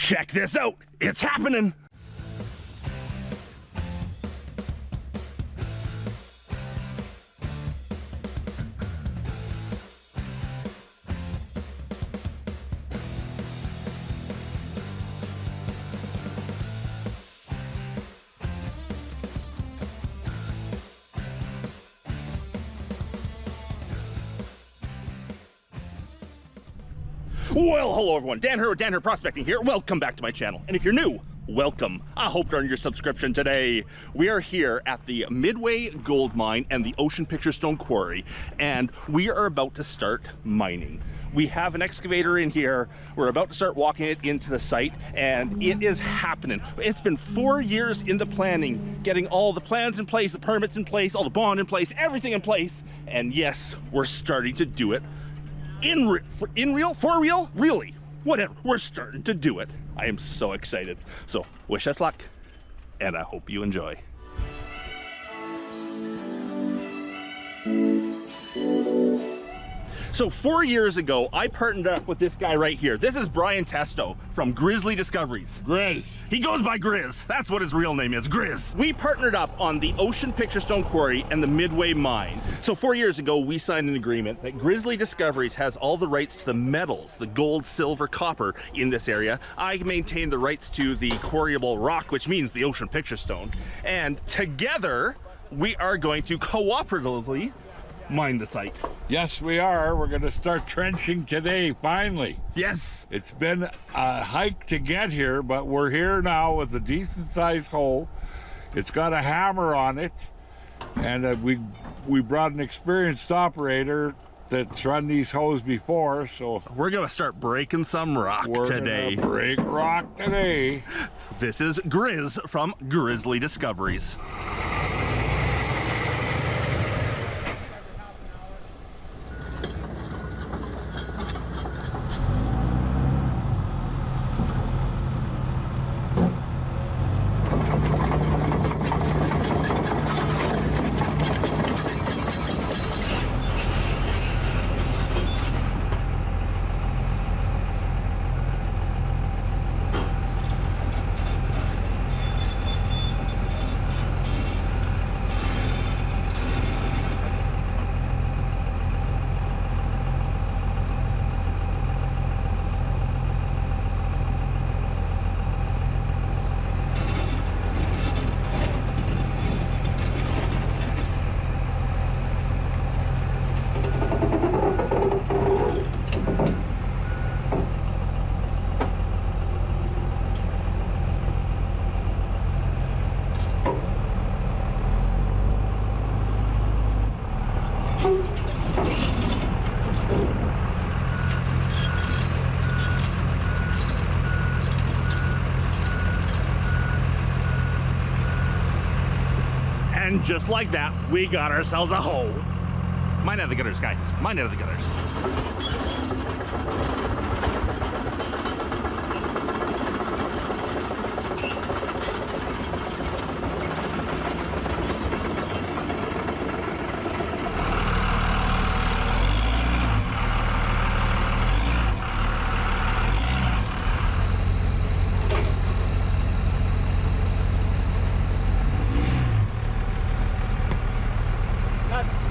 Check this out, it's happening. Well, hello everyone, Dan here Prospecting here. Welcome back to my channel. And if you're new, welcome. I hope to earn your subscription today. We are here at the Midway Gold Mine and the Ocean Picture Stone Quarry, and we are about to start mining. We have an excavator in here. We're about to start walking it into the site, and it is happening. It's been 4 years in the planning, getting all the plans in place, the permits in place, all the bond in place, everything in place. And yes, we're starting to do it. For real, really, whatever, we're starting to do it. I am so excited. So wish us luck, and I hope you enjoy. So 4 years ago, I partnered up with this guy right here. This is Brian Testo from Grizzly Discoveries. Grizz. He goes by Grizz. That's what his real name is, Grizz. We partnered up on the Ocean Picture Stone Quarry and the Midway Mine. So 4 years ago, we signed an agreement that Grizzly Discoveries has all the rights to the metals, the gold, silver, copper in this area. I maintain the rights to the quarryable rock, which means the Ocean Picture Stone. And together, we are going to cooperatively mine the site. Yes, we are. We're going to start trenching today, finally. Yes. It's been a hike to get here, but we're here now with a decent-sized hole. It's got a hammer on it, and we brought an experienced operator that's run these holes before, so we're going to start breaking some rock today. We're gonna break rock today. This is Grizz from Grizzly Discoveries. And just like that, we got ourselves a hole. Mine out of the gutters, guys. Mine out of the gutters.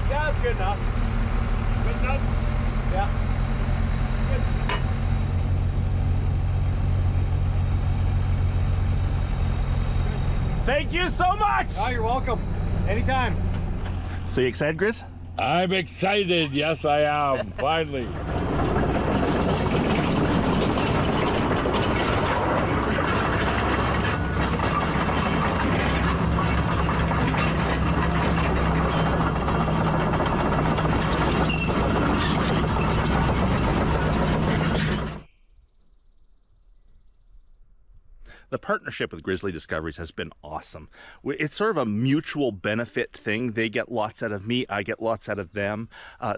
Yeah, it's good enough. Good enough? Yeah. Good. Thank you so much! Oh, you're welcome. Anytime. So you excited, Grizz? I'm excited. Yes, I am. Finally. The partnership with Grizzly Discoveries has been awesome. It's sort of a mutual benefit thing. They get lots out of me, I get lots out of them.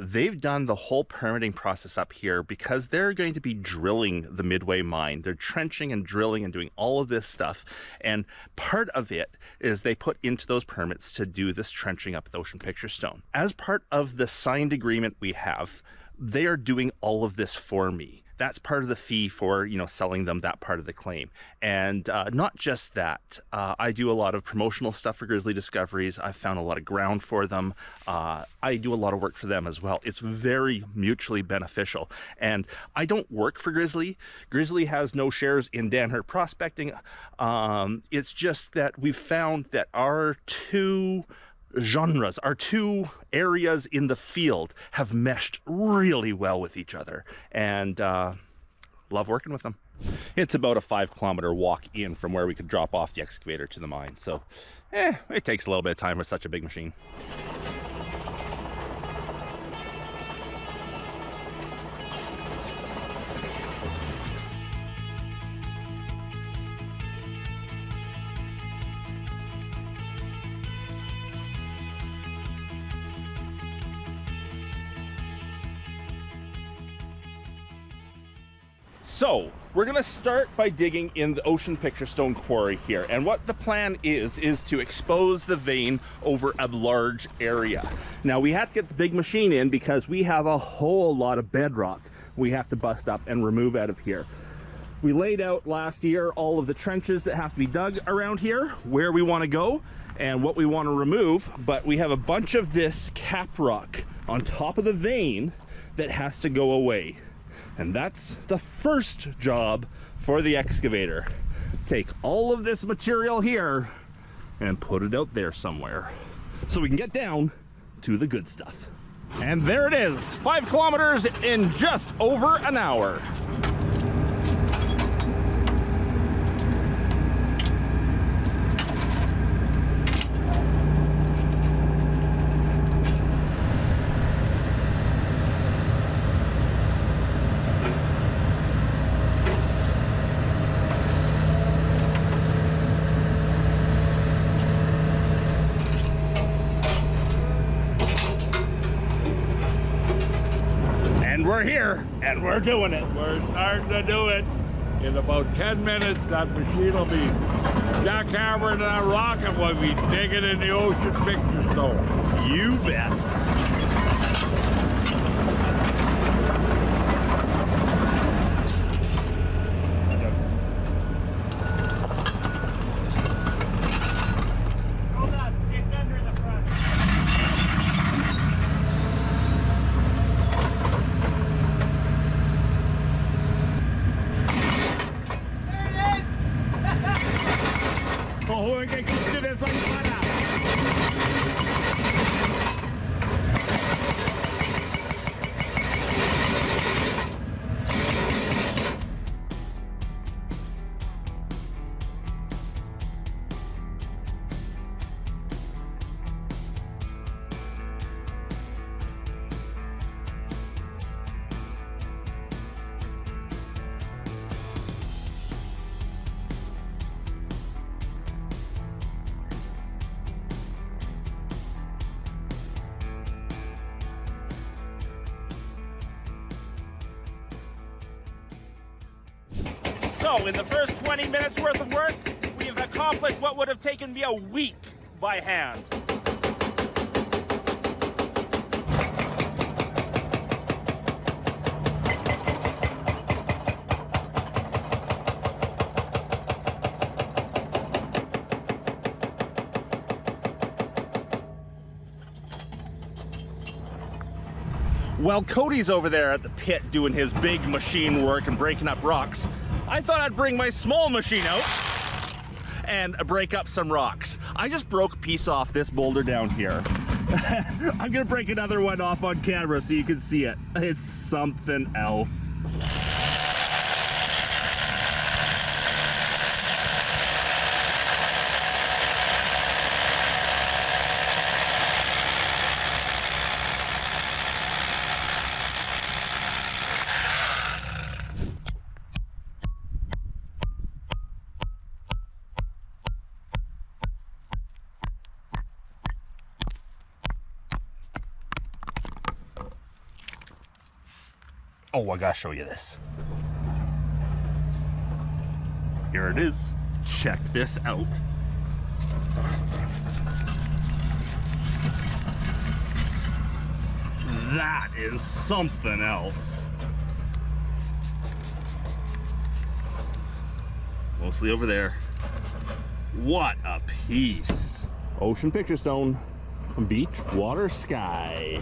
They've done the whole permitting process up here because they're going to be drilling the Midway mine. They're trenching and drilling and doing all of this stuff. And part of it is they put into those permits to do this trenching up the Ocean Picture Stone. As part of the signed agreement we have, they are doing all of this for me. that's part of the fee for, you know, selling them that part of the claim. And not just that, I do a lot of promotional stuff for Grizzly Discoveries. I've found a lot of ground for them. I do a lot of work for them as well. It's very mutually beneficial. And I don't work for Grizzly. Grizzly has no shares in Danhert Prospecting. It's just that we've found that our two genres, our two areas in the field have meshed really well with each other, and love working with them. It's about a 5-kilometer walk in from where we could drop off the excavator to the mine, so it takes a little bit of time with such a big machine. So we're gonna start by digging in the ocean picture stone quarry here. And what the plan is to expose the vein over a large area. Now we have to get the big machine in because we have a whole lot of bedrock we have to bust up and remove out of here. We laid out last year all of the trenches that have to be dug around here, where we wanna go and what we wanna remove, but we have a bunch of this cap rock on top of the vein that has to go away. And that's the first job for the excavator. Take all of this material here and put it out there somewhere so we can get down to the good stuff. And there it is, 5 kilometers in just over an hour. We're here and we're doing it. We're starting to do it. In about 10 minutes, that machine will be jackhammering that rock and we'll be digging in the ocean picture stone. You bet. Oh, we can do this like butter. So in the first 20 minutes worth of work, we have accomplished what would have taken me a week by hand. While Cody's over there at the pit doing his big machine work and breaking up rocks, I thought I'd bring my small machine out and break up some rocks. I just broke a piece off this boulder down here. I'm gonna break another one off on camera so you can see it. It's something else. Oh, I gotta show you this. Here it is. Check this out. That is something else. Mostly over there. What a piece. Ocean picture stone. Beach, water, sky.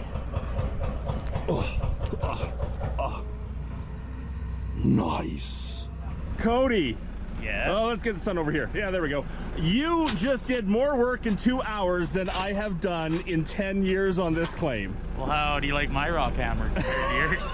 Nice. Cody. Yeah. Oh, let's get the sun over here. Yeah, there we go. You just did more work in 2 hours than I have done in 10 years on this claim. Well, how do you like my rock hammer? Years.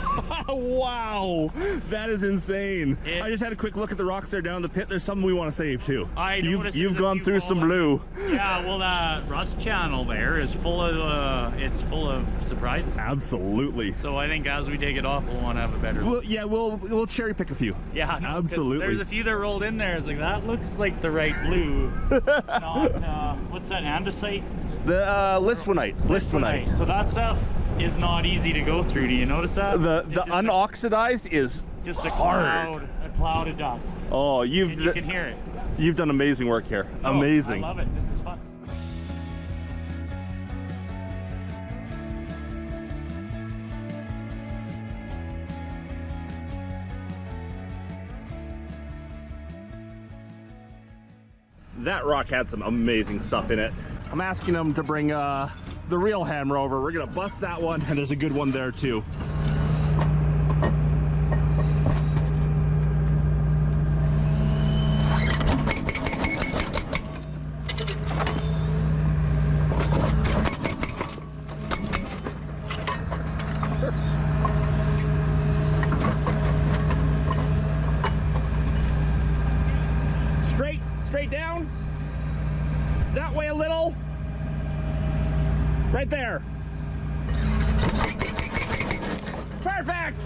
Wow, that is insane. I just had a quick look at the rocks there down in the pit. There's some we want to save too. I noticed You've gone through some blue. Yeah, well, that rust channel there is full of it's full of surprises. Absolutely. So I think as we dig it off, we'll want to have a better. Well, yeah, we'll cherry pick a few. Yeah, no, absolutely. There's a few that rolled in there. It's like that looks like the right blue. Not what's that, andesite? The listwanite. So that stuff is not easy to go through. Do you notice that? The unoxidized is just a hard. cloud of dust. Oh, You can hear it. You've done amazing work here. Oh, amazing. I love it. This is fun. That rock had some amazing stuff in it. I'm asking them to bring the real hammer over. We're gonna bust that one, and there's a good one there too. Straight down. That way a little. Right there. Perfect.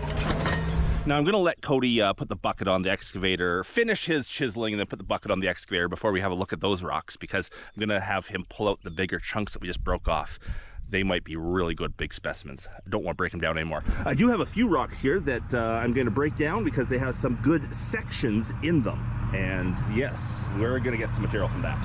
Now I'm gonna let Cody put the bucket on the excavator, finish his chiseling, and then put the bucket on the excavator before we have a look at those rocks, because I'm gonna have him pull out the bigger chunks that we just broke off. They might be really good big specimens. I don't want to break them down anymore. I do have a few rocks here that I'm going to break down because they have some good sections in them. And yes, we're going to get some material from that.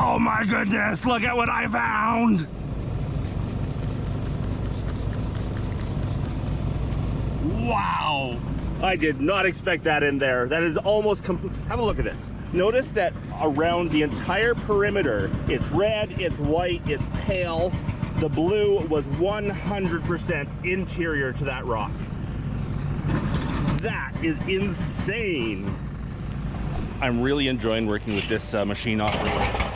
Oh my goodness, look at what I found! Wow! I did not expect that in there. That is almost complete. Have a look at this. Notice that around the entire perimeter, it's red, it's white, it's pale. The blue was 100% interior to that rock. That is insane. I'm really enjoying working with this machine operator.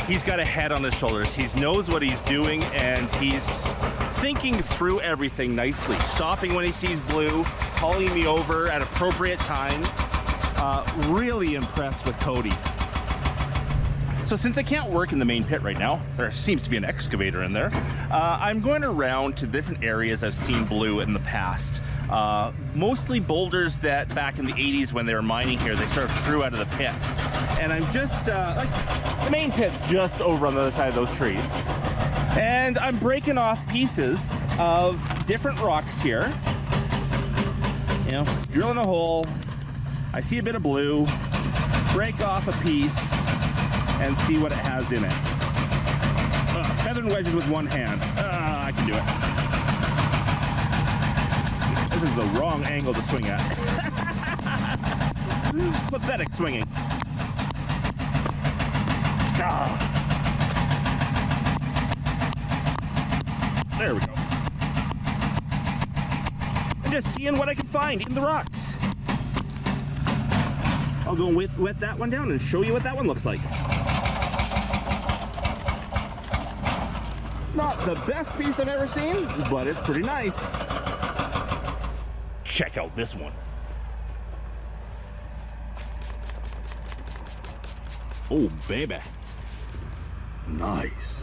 He's got a head on his shoulders. He knows what he's doing, and he's thinking through everything nicely. Stopping when he sees blue, calling me over at appropriate time. Really impressed with Cody. So since I can't work in the main pit right now, there seems to be an excavator in there, I'm going around to different areas I've seen blue in the past. Mostly boulders that back in the 80s when they were mining here, they sort of threw out of the pit. And I'm just, like, the main pit's just over on the other side of those trees. And I'm breaking off pieces of different rocks here. You know, drilling a hole, I see a bit of blue, break off a piece, and see what it has in it. Feathered wedges with one hand. I can do it. This is the wrong angle to swing at. Pathetic swinging. There we go. I'm just seeing what I can find in the rocks. I'll go wet that one down and show you what that one looks like. It's not the best piece I've ever seen, but it's pretty nice. Check out this one. Oh, baby. Nice.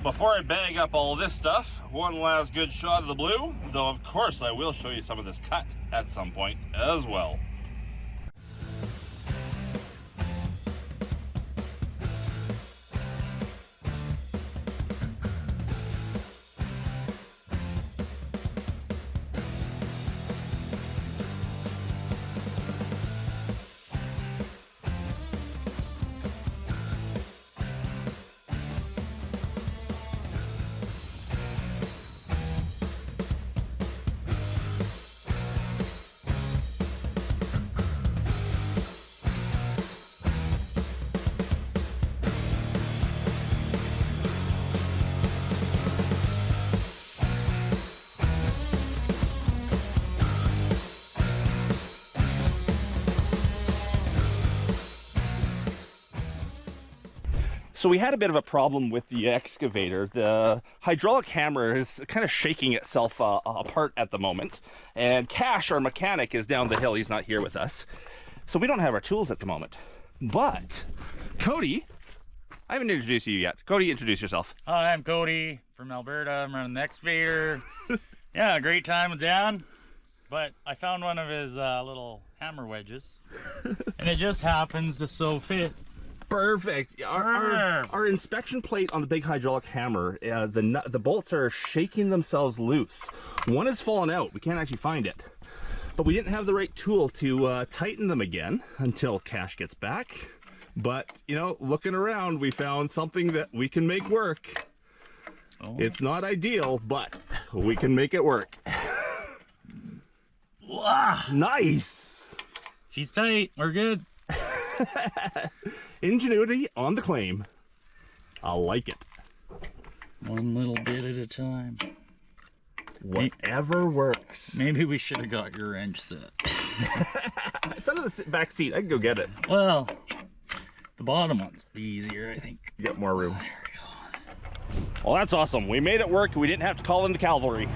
Before I bag up all this stuff, one last good shot of the blue, though of course I will show you some of this cut at some point as well. So we had a bit of a problem with the excavator. The hydraulic hammer is kind of shaking itself apart at the moment. And Cash, our mechanic, is down the hill. He's not here with us. So we don't have our tools at the moment. But Cody, I haven't introduced you yet. Cody, introduce yourself. Hi, I'm Cody from Alberta. I'm running the excavator. Yeah, great time with Dan. But I found one of his little hammer wedges. And it just happens to so fit. Perfect. Our inspection plate on the big hydraulic hammer, the bolts are shaking themselves loose. One has fallen out. We can't actually find it. But we didn't have the right tool to tighten them again until Cash gets back. But, you know, looking around, we found something that we can make work. Oh. It's not ideal, but we can make it work. Wow, nice. She's tight. We're good. Ingenuity on the claim. I like it. One little bit at a time. Whatever works. Maybe we should have got your wrench set. It's under the back seat. I can go get it. Well, the bottom one's easier, I think. You get more room. There we go. Well, that's awesome. We made it work. We didn't have to call in the cavalry.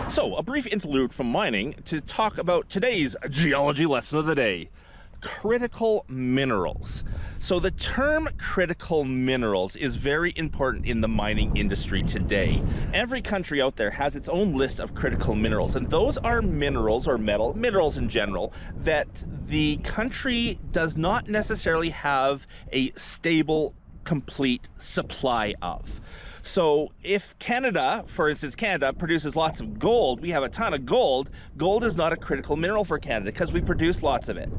So, a brief interlude from mining to talk about today's geology lesson of the day. Critical minerals. So the term critical minerals is very important in the mining industry today. Every country out there has its own list of critical minerals, and those are minerals or minerals in general that the country does not necessarily have a stable, complete supply of. So if Canada, for instance, Canada produces lots of gold, we have a ton of gold. Gold is not a critical mineral for Canada because we produce lots of it.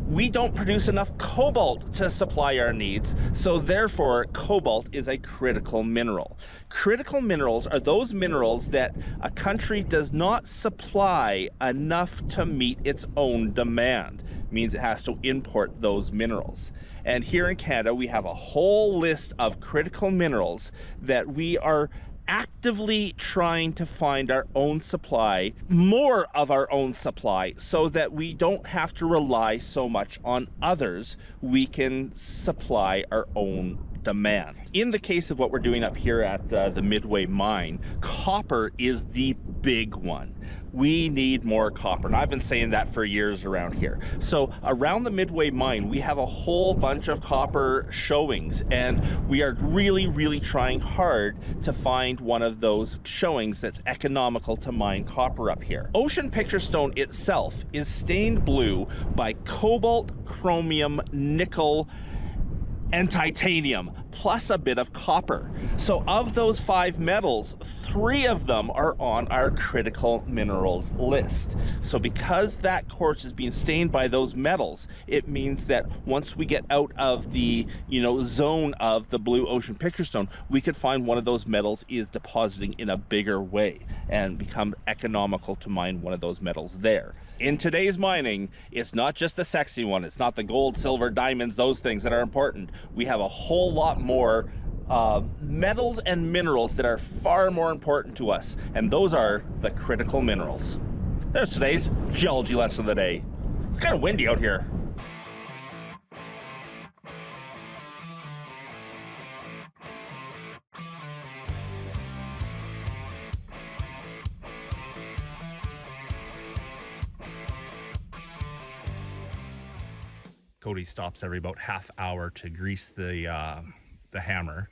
We don't produce enough cobalt to supply our needs, so therefore cobalt is a critical mineral. Critical minerals are those minerals that a country does not supply enough to meet its own demand. It means it has to import those minerals. And here in Canada, we have a whole list of critical minerals that we are actively trying to find our own supply, more of our own supply, so that we don't have to rely so much on others. We can supply our own demand. In the case of what we're doing up here at the Midway mine, copper is the big one. We need more copper, and I've been saying that for years around here. So around the Midway mine, we have a whole bunch of copper showings, and we are really trying hard to find one of those showings that's economical to mine copper up here. Ocean picture stone itself is stained blue by cobalt, chromium, nickel, and titanium, plus a bit of copper. So of those 5 metals, 3 of them are on our critical minerals list. So because that quartz is being stained by those metals, it means that once we get out of the, zone of the blue ocean picture stone, we could find one of those metals is depositing in a bigger way and become economical to mine one of those metals there. In today's mining, it's not just the sexy one. It's not the gold, silver, diamonds, those things that are important. We have a whole lot more metals and minerals that are far more important to us, and those are the critical minerals. There's today's geology lesson of the day. It's kind of windy out here. Cody stops every about half hour to grease the hammer.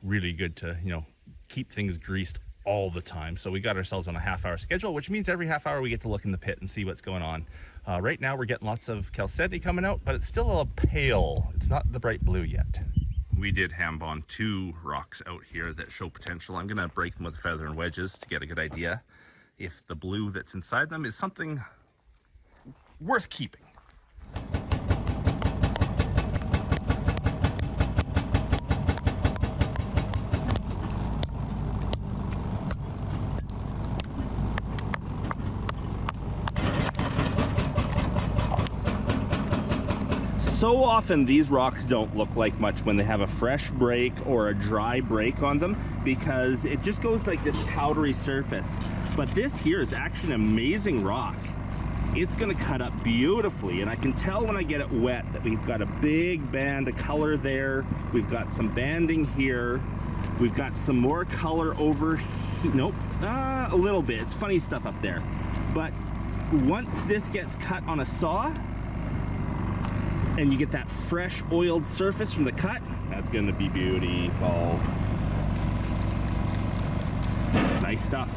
Really good to, keep things greased all the time. So we got ourselves on a half-hour schedule, which means every half hour we get to look in the pit and see what's going on. Right now we're getting lots of chalcedony coming out, but it's still a pale. It's not the bright blue yet. We did ham bond 2 rocks out here that show potential. I'm gonna break them with a feather and wedges to get a good idea if the blue that's inside them is something worth keeping. So often these rocks don't look like much when they have a fresh break or a dry break on them, because it just goes like this powdery surface. But this here is actually an amazing rock. It's gonna cut up beautifully, and I can tell when I get it wet that we've got a big band of color there. We've got some banding here. We've got some more color over here. Nope, a little bit. It's funny stuff up there. But once this gets cut on a saw, and you get that fresh oiled surface from the cut, that's gonna be beautiful. Nice stuff.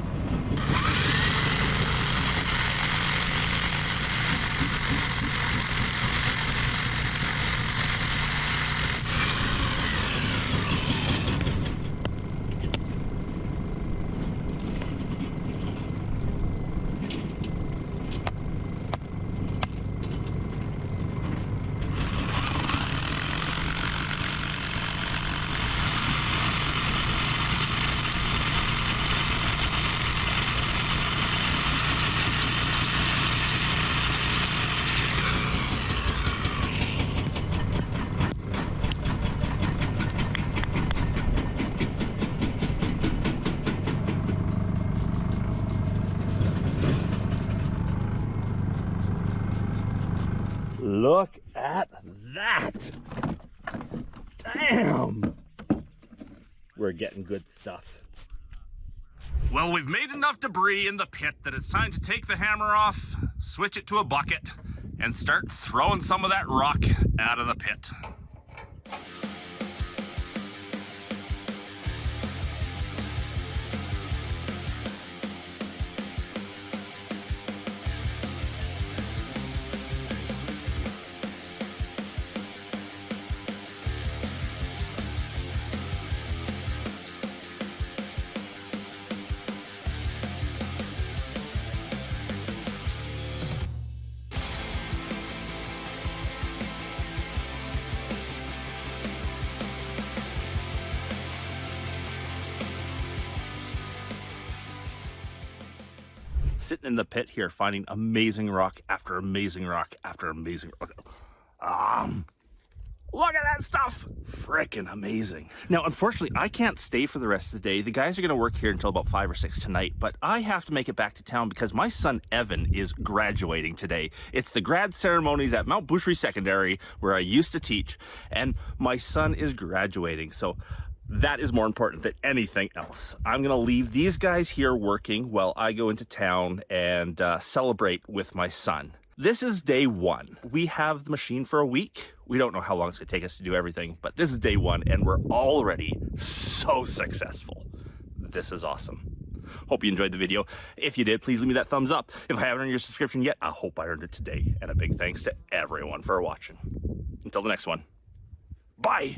Look at that. Damn. We're getting good stuff. Well, we've made enough debris in the pit that it's time to take the hammer off, switch it to a bucket, and start throwing some of that rock out of the pit. Sitting in the pit here, finding amazing rock after amazing rock after amazing rock. Look at that stuff! Frickin' amazing. Now, unfortunately, I can't stay for the rest of the day. The guys are gonna work here until about 5 or 6 tonight, but I have to make it back to town because my son Evan is graduating today. It's the grad ceremonies at Mount Boucherie Secondary, where I used to teach, and my son is graduating, so that is more important than anything else. I'm gonna leave these guys here working while I go into town and celebrate with my son. This is day 1. We have the machine for a week. We don't know how long it's gonna take us to do everything, but this is day 1 and we're already so successful. This is awesome. Hope you enjoyed the video. If you did, please leave me that thumbs up. If I haven't earned your subscription yet, I hope I earned it today. And a big thanks to everyone for watching. Until the next one, bye.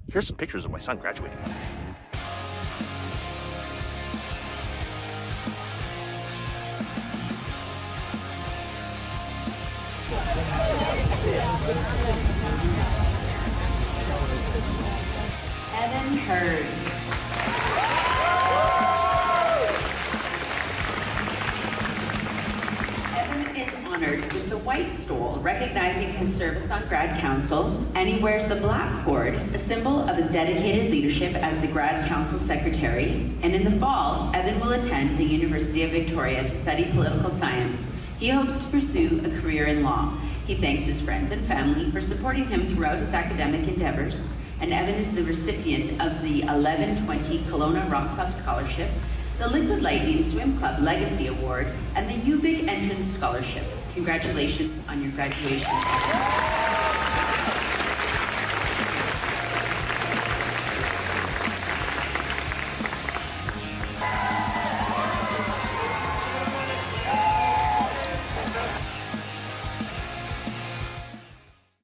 Here's some pictures of my son graduating. Evan Hurd. Evan is honored with the White Stole, recognizing his service on Grad Council, and he wears the black cord, a symbol of his dedicated leadership as the Grad Council Secretary. And in the fall, Evan will attend the University of Victoria to study political science. He hopes to pursue a career in law. He thanks his friends and family for supporting him throughout his academic endeavors. And Evan is the recipient of the 1120 Kelowna Rock Club Scholarship, the Liquid Lightning Swim Club Legacy Award, and the UBIC Entrance Scholarship. Congratulations on your graduation.